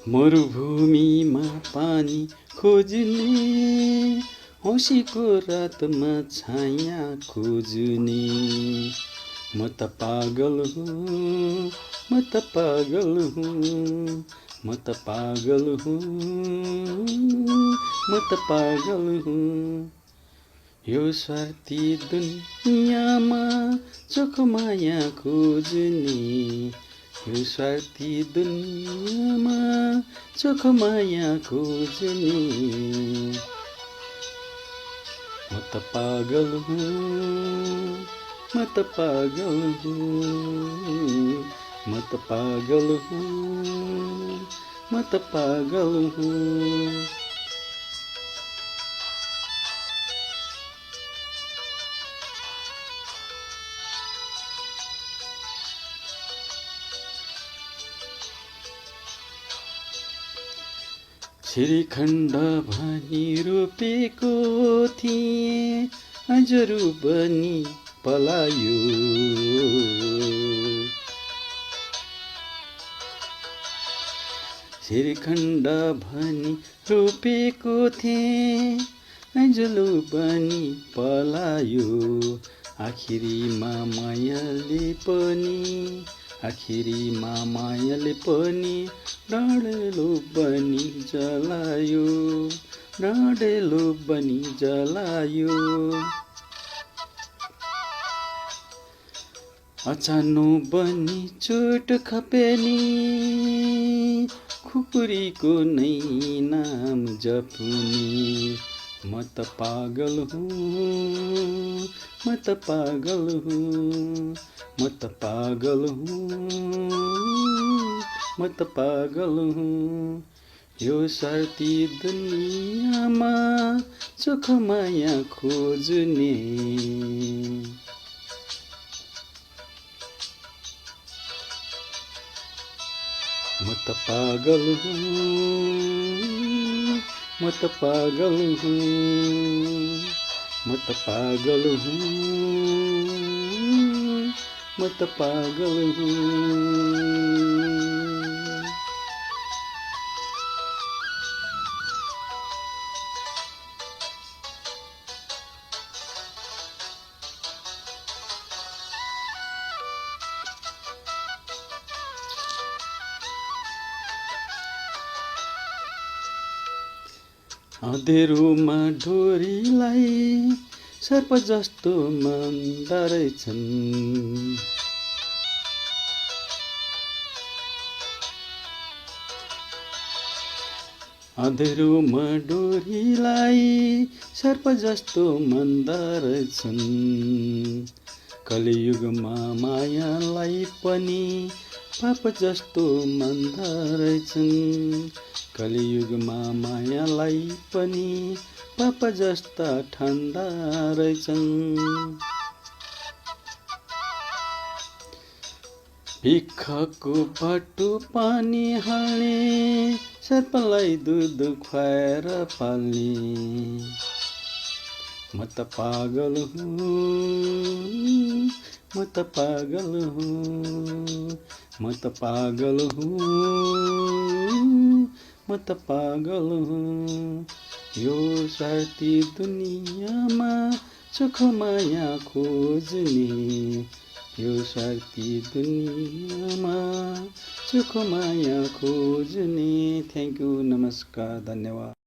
मरुभूमिमा पानी खोज्ने, औँसीको रातमा छाया खोज्ने। म त पागल हुँ, म त पागल हुँ, म त पागल हुँ, म त पागल हुँ। यो स्वार्थी दुनियाँमा चोखो माया खोज्ने, यो स्वार्थी दुनियाँमा चोखो माया खोज्ने। म त पागल हुँ, म त पागल हुँ, म त पागल हुँ, म त पागल हुँ। श्रीखण्ड भनी रोपेको थिएँ, हजुर बनी पलायो। श्रीखण्ड भनी रोपेको थिएँ, आइजलो बनी पलायो। आखिरीमा मायाले पनि, आखिरीमा मायाले पनि डाँडेलो बनी जलायो, डाँडेलो बनी जलायो। अचानो बनी चोट खपेनी, खुकुरीको नै नाम जपुनी। म त पागल हुँ, म त पागल हुँ, म त पागल हुँ, म त पागल हुँ। यो स्वार्थी दुनियाँमा चोखो माया खोज्ने। म त पागल हुँ, म त पागल हुँ, म त पागल हुँ, म त पागल हुँ। अँधेरोमा डोरीलाई सर्प जस्तो मान्दा रहेछन्। अँधेरोमा डोरीलाई सर्प जस्तो मान्दा रहेछन्। कलियुगमा मायालाई पनि पाप जस्तो मान्दा रहेछन्। कलियुगमा मायालाई पनि पाप जस्ता ठान्दा रहेछन्। भिखको बाटो पानी हाल्ने, सर्पलाई दूध खुवाएर पाल्ने। म त पागल हुँ, म त पागल हुँ, म त पागल हुँ, म त पागल हुँ। यो स्वार्थी दुनियाँमा चोखो माया खोज्ने, यो स्वार्थी दुनियाँमा चोखो माया खोज्ने। थ्याङ्क यू, नमस्कार, धन्यवाद।